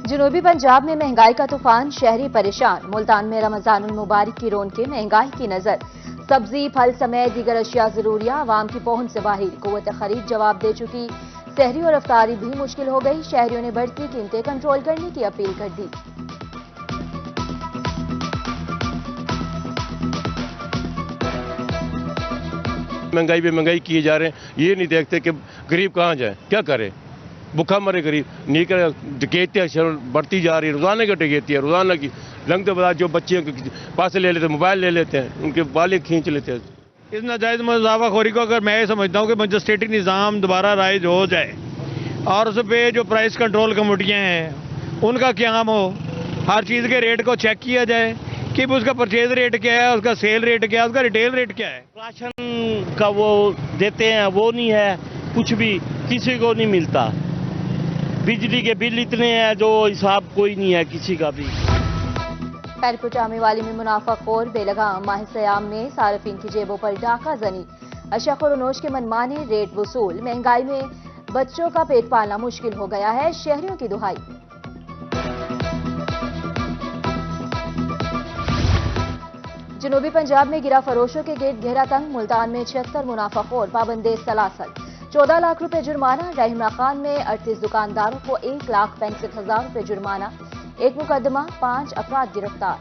जनूबी पंजाब में महंगाई का तूफान, शहरी परेशान। मुल्तान में रमजानुल मुबारक की रौनकें, महंगाई की नजर। सब्जी, फल समेत दीगर अशिया जरूरिया आवाम की पहुंच से बाहर। कुव्वत खरीद जवाब दे चुकी, सहरी और अफ्तारी भी मुश्किल हो गई। शहरियों ने बढ़ती कीमतें कंट्रोल करने की अपील कर दी। महंगाई पे महंगाई किए जा रहे हैं, ये नहीं देखते कि गरीब कहाँ जाए, क्या करे, भूखा मरे गरीब। नहीं कर डकैतियाँ बढ़ती जा रही है, रोजाना की डकैतियाँ, रोजाना की लंगते बाद जो बच्चे पास ले लेते हैं, मोबाइल ले लेते हैं, उनके बालें खींच लेते हैं। इस नाजायज मुनाफाखोरी को अगर मैं ये समझता हूँ कि मजिस्ट्रेटी निज़ाम दोबारा राइज हो जाए और उस पर जो प्राइस कंट्रोल कमेटियाँ हैं उनका क़याम हो, हर चीज़ के रेट को चेक किया जाए कि उसका परचेज रेट क्या है, उसका सेल रेट क्या है, उसका रिटेल रेट क्या है। राशन का वो देते हैं वो नहीं है, कुछ भी किसी को नहीं मिलता। बिजली के बिल इतने हैं जो हिसाब कोई नहीं है किसी का भी। खैरपुर आमेवाली में मुनाफाखोर बेलगाम, माह सयाम में सार्फिन की जेबों पर डाका जनी। अशखुरनोश के मनमाने रेट वसूल। महंगाई में बच्चों का पेट पालना मुश्किल हो गया है, शहरियों की दुहाई। जनूबी पंजाब में गिरा फरोशों के गेट घेरा तंग। मुल्तान में 76 मुनाफाखोर पाबंदे सलासल। 14 लाख रुपए जुर्माना। रहीमना खान में 38 दुकानदारों को 1,65,000 रुपए जुर्माना। एक मुकदमा, 5 अफराद गिरफ्तार।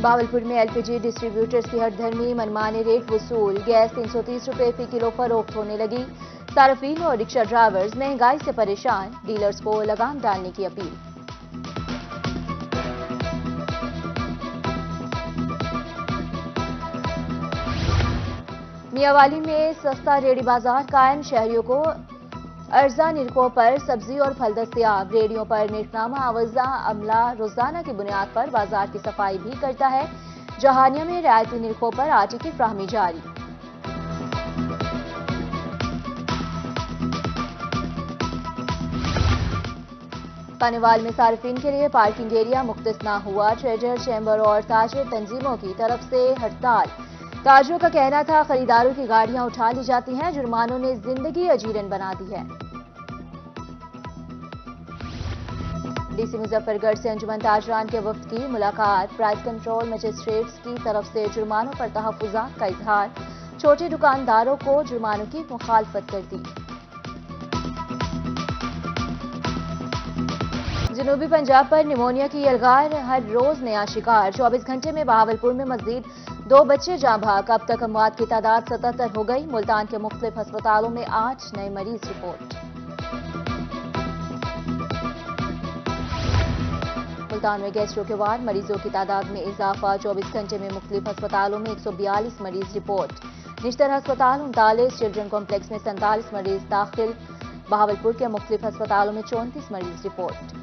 भावलपुर में एलपीजी डिस्ट्रीब्यूटर्स की हठधर्मी, मनमाने रेट वसूल। गैस 330 रुपए फी किलो फरोख्त होने लगी। सार्फिन और रिक्शा ड्राइवर्स महंगाई से परेशान। डीलर्स को लगाम डालने की अपील। मियावाली में सस्ता रेडी बाजार कायम। शहरियों को अर्जा निरखों पर सब्जी और फल दस्तयाब। रेडियो पर निरखनामा आवाजा अमला रोजाना की बुनियाद पर बाजार की सफाई भी करता है। जहानिया में रियायती निरखों पर आटे की फ्राहमी जारी। पानीवाल में सार्फिन के लिए पार्किंग एरिया मुख्तस ना हुआ। ट्रेजर चैम्बर और ताजर तंजीमों की तरफ से हड़ताल। ताजरों का कहना था खरीदारों की गाड़ियां उठा ली जाती हैं, जुर्मानों ने जिंदगी अजीरन बना दी है। डीसी मुजफ्फरगढ़ से अंजुमन ताजरान के वफ्द की मुलाकात। प्राइस कंट्रोल मजिस्ट्रेट्स की तरफ से जुर्मानों पर तहफ्फुज़ात का इजहार। छोटे दुकानदारों को जुर्मानों की मुखालफत कर दी। जनूबी पंजाब पर निमोनिया की यलगार, हर रोज नया शिकार। 24 घंटे में बहावलपुर में मजीद 2 बच्चे जाँ भाग। अब तक अमवात की तादाद 77 हो गई। मुल्तान के मुख्तलिफ अस्पतालों में 8 नए मरीज रिपोर्ट। मुल्तान में गैस्ट्रो के वार्ड मरीजों की तादाद में इजाफा। 24 घंटे में मुख्तलिफ अस्पतालों में 142 मरीज रिपोर्ट। निश्तर अस्पताल 39, चिल्ड्रन कॉम्प्लेक्स में 47 मरीज दाखिल। बहावलपुर के मुख्तलिफ अस्पतालों में 34 मरीज रिपोर्ट।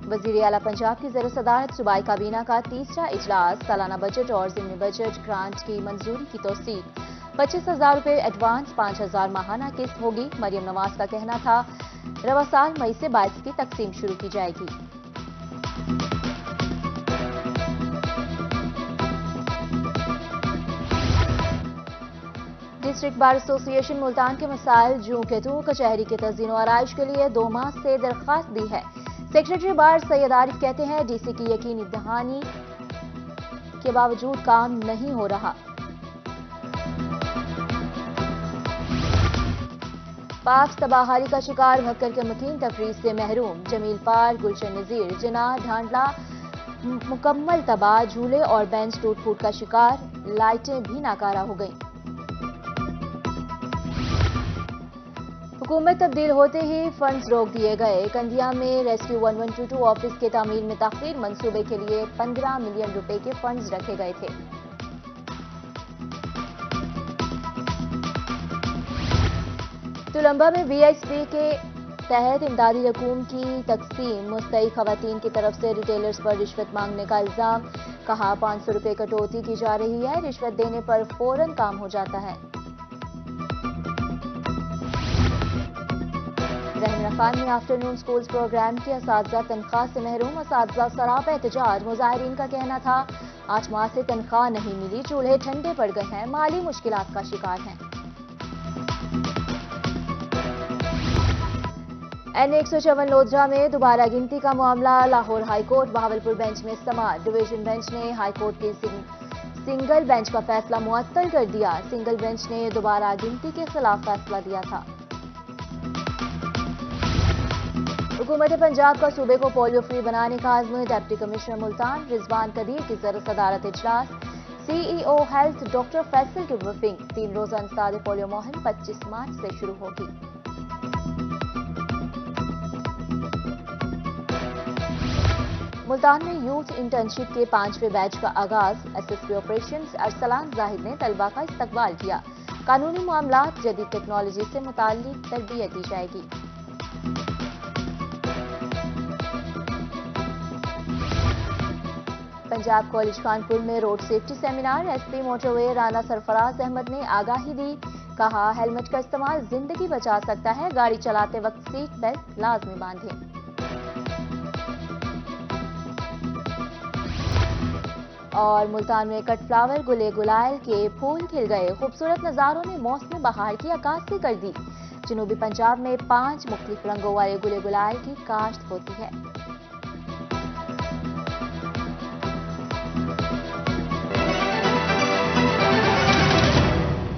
वजीर आला पंजाब की ज़ेर सदारत सूबाई काबीना का तीसरा इजलास। सालाना बजट और ज़िमनी बजट ग्रांट की मंजूरी की तौसीक। 25,000 रुपए एडवांस, 5,000 माहाना किस्त होगी। मरियम नवाज का कहना था रवा साल मई से 22 की तकसीम शुरू की जाएगी। डिस्ट्रिक्ट बार एसोसिएशन मुल्तान के मसाइल जूं के तू कचहरी के तज़ीन और आराइश के लिए 2 माह से दरख्वास्त दी है। सेक्रेटरी बार सैयद आरिफ कहते हैं डीसी की यकीनी दहानी के बावजूद काम नहीं हो रहा। पाक तबाहारी का शिकार भक्कर के मकीन तफरीज से महरूम। जमील पार, गुलशन नजीर, जिना ढांडला मुकम्मल तबाह। झूले और बेंच टूट फूट का शिकार। लाइटें भी नाकारा हो गईं। हुकूमत तब्दील होते ही फंड्स रोक दिए गए। कंदिया में रेस्क्यू 1122 ऑफिस के तामीर में ताखीर। मंसूबे के लिए 15 मिलियन रुपए के फंड्स रखे गए थे। तुलंबा में वीएसपी के तहत इमदादी रकूम की तकसीम। मुस्तई खवातीन की तरफ से रिटेलर्स पर रिश्वत मांगने का इल्जाम। कहा 500 रुपए कटौती की जा रही है, रिश्वत देने पर फौरन काम हो जाता है। रहीमना खान में आफ्टरनून स्कूल्स प्रोग्राम के असातिज़ा तनख्वाह से महरूम। असातिज़ा सरापा एहतजाज। मुजाहिरीन का कहना था 8 माह से तनख्वाह नहीं मिली, चूल्हे ठंडे पड़ गए हैं, माली मुश्किलात का शिकार हैं। N154 लोधरा में दोबारा गिनती का मामला, लाहौर हाईकोर्ट बहावलपुर बेंच में समाअत। डिवीजन बेंच ने हाईकोर्ट के सिंगल बेंच का फैसला मुअत्तल कर दिया। सिंगल बेंच ने दोबारा गिनती के खिलाफ फैसला दिया था। हुकूमत पंजाब का सूबे को पोलियो फ्री बनाने का आज़म, डिप्टी कमिश्नर मुल्तान रिजवान कदीर की ज़रूरत सदारत इजलास। CEO हेल्थ डॉक्टर फैसल की ब्रीफिंग। 3 रोजा इंसदाद पोलियो मुहिम 25 मार्च से शुरू होगी। मुल्तान में यूथ इंटर्नशिप के 5वें बैच का आगाज। SSP ऑपरेशंस अरसलान जाहिद ने तलबा का इस्तकबाल किया। कानूनी मामलात, जदीद टेक्नोलॉजी से मुताल्लिक तरबियत दी जाएगी। पंजाब कॉलेज कानपुर में road safety seminar. SP motorway Rana Sarfaraz Ahmed ने आगाही दी, कहा हेलमेट का इस्तेमाल जिंदगी बचा सकता है, गाड़ी चलाते वक्त सीट बेल्ट लाजमी बांधें। और मुल्तान में कट फ्लावर गुले गुलाल के फूल खिल गए। खूबसूरत नजारों ने मौसम बहार की अक्कासी कर दी। जनूबी पंजाब में 5 मुख्तलिफ रंगों वाले गुले गुलाल की काश्त होती है।